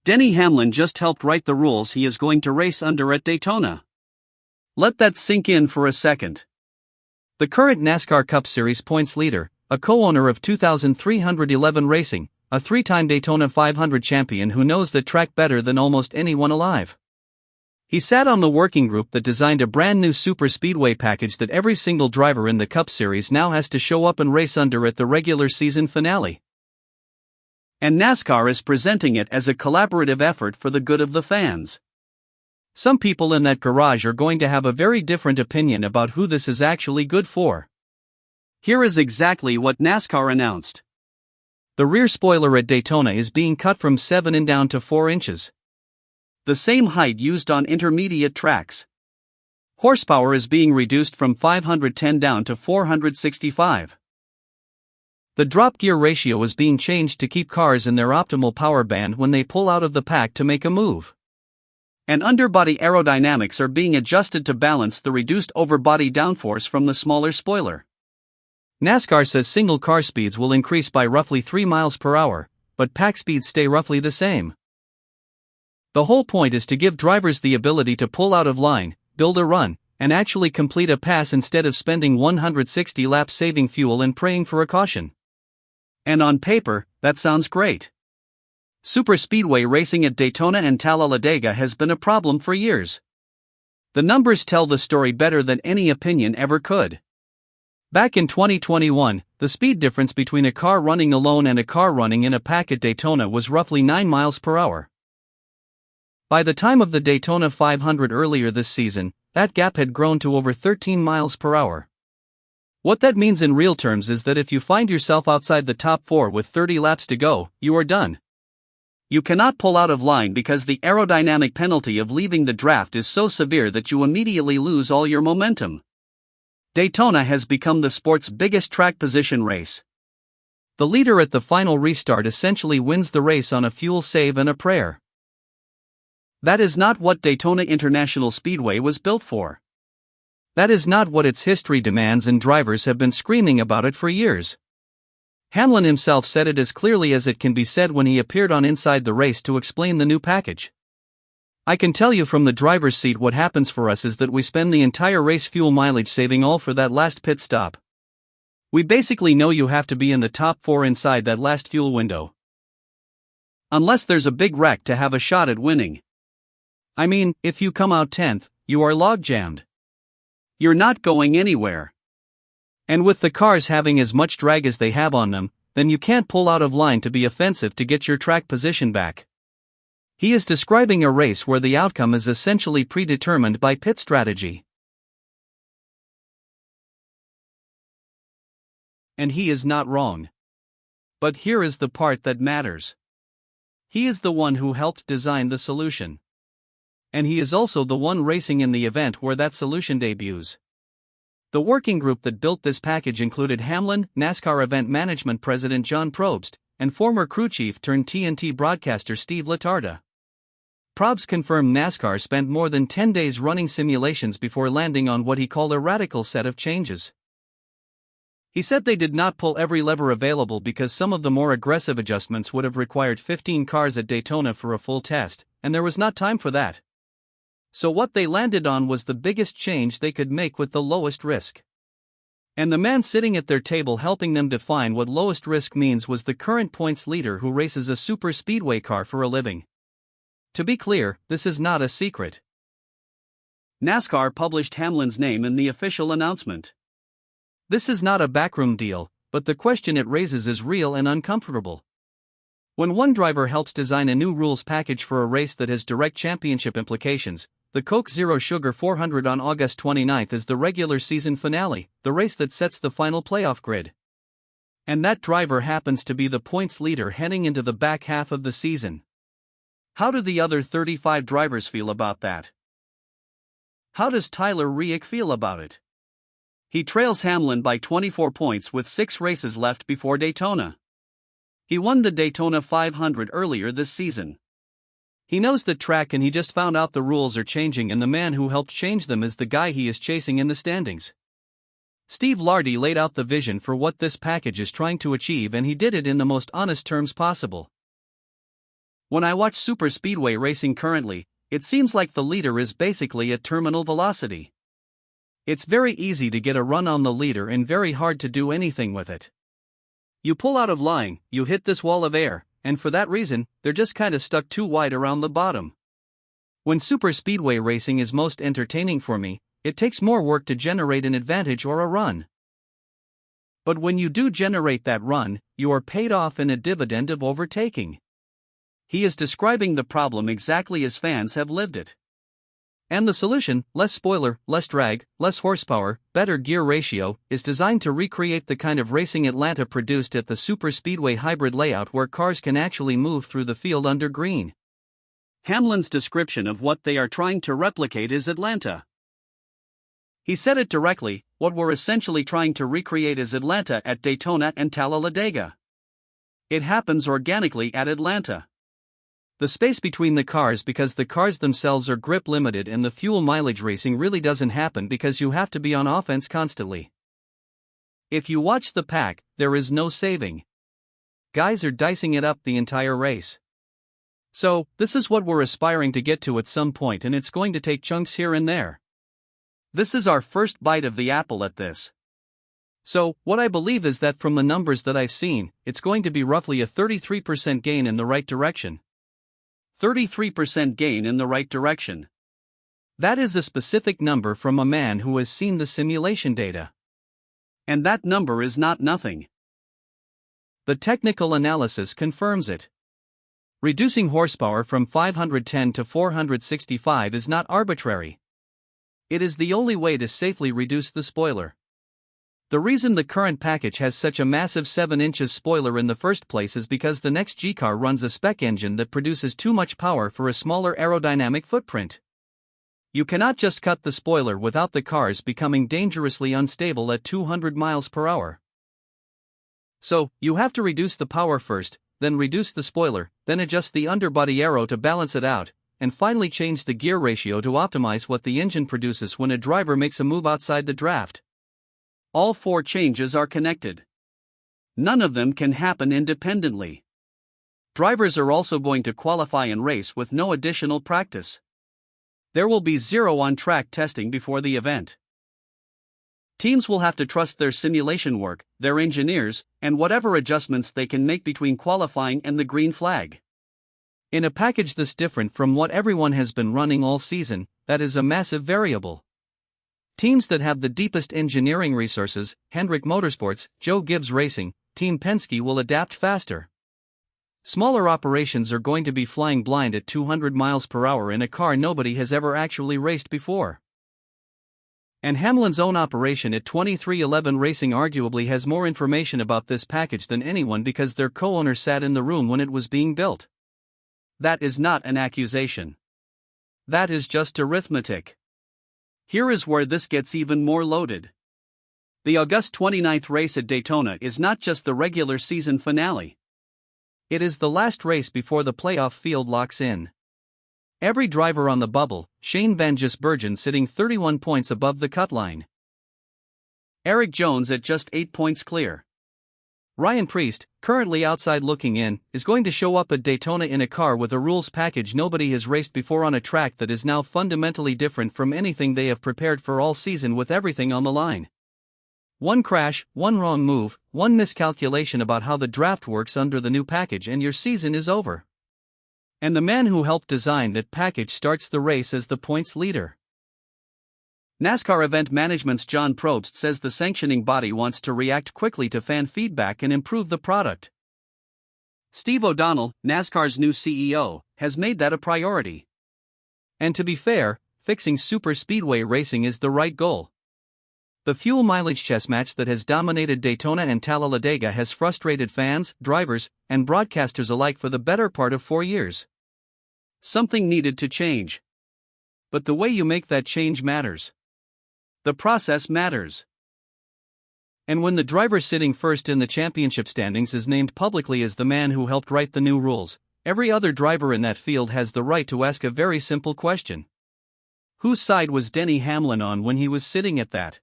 Denny Hamlin just helped write the rules he is going to race under at Daytona. Let that sink in for a second. The current NASCAR Cup Series points leader, a co-owner of 2,311 Racing, a three-time Daytona 500 champion who knows the track better than almost anyone alive. He sat on the working group that designed a brand new Superspeedway package that every single driver in the Cup Series now has to show up and race under at the regular season finale. And NASCAR is presenting it as a collaborative effort for the good of the fans. Some people in that garage are going to have a very different opinion about who this is actually good for. Here is exactly what NASCAR announced. The rear spoiler at Daytona is being cut from 7 in down to 4 inches. The same height used on intermediate tracks. Horsepower is being reduced from 510 down to 465. The drop gear ratio is being changed to keep cars in their optimal power band when they pull out of the pack to make a move. And underbody aerodynamics are being adjusted to balance the reduced overbody downforce from the smaller spoiler. NASCAR says single car speeds will increase by roughly 3 miles per hour, but pack speeds stay roughly the same. The whole point is to give drivers the ability to pull out of line, build a run, and actually complete a pass instead of spending 160 laps saving fuel and praying for a caution. And on paper, that sounds great. Superspeedway racing at Daytona and Talladega has been a problem for years. The numbers tell the story better than any opinion ever could. Back in 2021, the speed difference between a car running alone and a car running in a pack at Daytona was roughly 9 miles per hour. By the time of the Daytona 500 earlier this season, that gap had grown to over 13 miles per hour. What that means in real terms is that if you find yourself outside the top 4 with 30 laps to go, you are done. You cannot pull out of line because the aerodynamic penalty of leaving the draft is so severe that you immediately lose all your momentum. Daytona has become the sport's biggest track position race. The leader at the final restart essentially wins the race on a fuel save and a prayer. That is not what Daytona International Speedway was built for. That is not what its history demands, and drivers have been screaming about it for years. Hamlin himself said it as clearly as it can be said when he appeared on Inside the Race to explain the new package. I can tell you from the driver's seat what happens for us is that we spend the entire race fuel mileage saving all for that last pit stop. We basically know you have to be in the top 4 inside that last fuel window. Unless there's a big wreck to have a shot at winning. I mean, if you come out 10th, you are log-jammed. You're not going anywhere. And with the cars having as much drag as they have on them, then you can't pull out of line to be offensive to get your track position back. He is describing a race where the outcome is essentially predetermined by pit strategy. And he is not wrong. But here is the part that matters. He is the one who helped design the solution. And he is also the one racing in the event where that solution debuts. The working group that built this package included Hamlin, NASCAR Event Management President John Probst, and former crew chief turned TNT broadcaster Steve Latarda. Probst confirmed NASCAR spent more than 10 days running simulations before landing on what he called a radical set of changes. He said they did not pull every lever available because some of the more aggressive adjustments would have required 15 cars at Daytona for a full test, and there was not time for that. So what they landed on was the biggest change they could make with the lowest risk. And the man sitting at their table helping them define what lowest risk means was the current points leader who races a Superspeedway car for a living. To be clear, this is not a secret. NASCAR published Hamlin's name in the official announcement. This is not a backroom deal, but the question it raises is real and uncomfortable. When one driver helps design a new rules package for a race that has direct championship implications, the Coke Zero Sugar 400 on August 29 is the regular season finale, the race that sets the final playoff grid. And that driver happens to be the points leader heading into the back half of the season. How do the other 35 drivers feel about that? How does Tyler Reddick feel about it? He trails Hamlin by 24 points with 6 races left before Daytona. He won the Daytona 500 earlier this season. He knows the track and he just found out the rules are changing, and the man who helped change them is the guy he is chasing in the standings. Steve Lardy laid out the vision for what this package is trying to achieve, and he did it in the most honest terms possible. When I watch Superspeedway racing currently, it seems like the leader is basically at terminal velocity. It's very easy to get a run on the leader and very hard to do anything with it. You pull out of line, you hit this wall of air, and for that reason, they're just kinda stuck too wide around the bottom. When Superspeedway racing is most entertaining for me, it takes more work to generate an advantage or a run. But when you do generate that run, you are paid off in a dividend of overtaking. He is describing the problem exactly as fans have lived it. And the solution, less spoiler, less drag, less horsepower, better gear ratio, is designed to recreate the kind of racing Atlanta produced at the Superspeedway hybrid layout where cars can actually move through the field under green. Hamlin's description of what they are trying to replicate is Atlanta. He said it directly, what we're essentially trying to recreate is Atlanta at Daytona and Talladega. It happens organically at Atlanta. The space between the cars, because the cars themselves are grip limited, and the fuel mileage racing really doesn't happen because you have to be on offense constantly. If you watch the pack, there is no saving. Guys are dicing it up the entire race. So, this is what we're aspiring to get to at some point, and it's going to take chunks here and there. This is our first bite of the apple at this. So, what I believe is that from the numbers that I've seen, it's going to be roughly a 33% gain in the right direction. 33% gain in the right direction. That is a specific number from a man who has seen the simulation data. And that number is not nothing. The technical analysis confirms it. Reducing horsepower from 510 to 465 is not arbitrary. It is the only way to safely reduce the spoiler. The reason the current package has such a massive 7 inches spoiler in the first place is because the next G car runs a spec engine that produces too much power for a smaller aerodynamic footprint. You cannot just cut the spoiler without the cars becoming dangerously unstable at 200 miles per hour. So, you have to reduce the power first, then reduce the spoiler, then adjust the underbody aero to balance it out, and finally change the gear ratio to optimize what the engine produces when a driver makes a move outside the draft. All 4 changes are connected. None of them can happen independently. Drivers are also going to qualify and race with no additional practice. There will be 0 on-track testing before the event. Teams will have to trust their simulation work, their engineers, and whatever adjustments they can make between qualifying and the green flag. In a package this different from what everyone has been running all season, that is a massive variable. Teams that have the deepest engineering resources, Hendrick Motorsports, Joe Gibbs Racing, Team Penske, will adapt faster. Smaller operations are going to be flying blind at 200 miles per hour in a car nobody has ever actually raced before. And Hamlin's own operation at 2311 Racing arguably has more information about this package than anyone because their co-owner sat in the room when it was being built. That is not an accusation. That is just arithmetic. Here is where this gets even more loaded. The August 29th race at Daytona is not just the regular season finale. It is the last race before the playoff field locks in. Every driver on the bubble, Shane Van Gisbergen sitting 31 points above the cut line. Eric Jones at just 8 points clear. Ryan Preece, currently outside looking in, is going to show up at Daytona in a car with a rules package nobody has raced before on a track that is now fundamentally different from anything they have prepared for all season, with everything on the line. One crash, one wrong move, one miscalculation about how the draft works under the new package, and your season is over. And the man who helped design that package starts the race as the points leader. NASCAR Event Management's John Probst says the sanctioning body wants to react quickly to fan feedback and improve the product. Steve O'Donnell, NASCAR's new CEO, has made that a priority. And to be fair, fixing Superspeedway racing is the right goal. The fuel mileage chess match that has dominated Daytona and Talladega has frustrated fans, drivers, and broadcasters alike for the better part of 4 years. Something needed to change. But the way you make that change matters. The process matters. And when the driver sitting first in the championship standings is named publicly as the man who helped write the new rules, every other driver in that field has the right to ask a very simple question. Whose side was Denny Hamlin on when he was sitting at that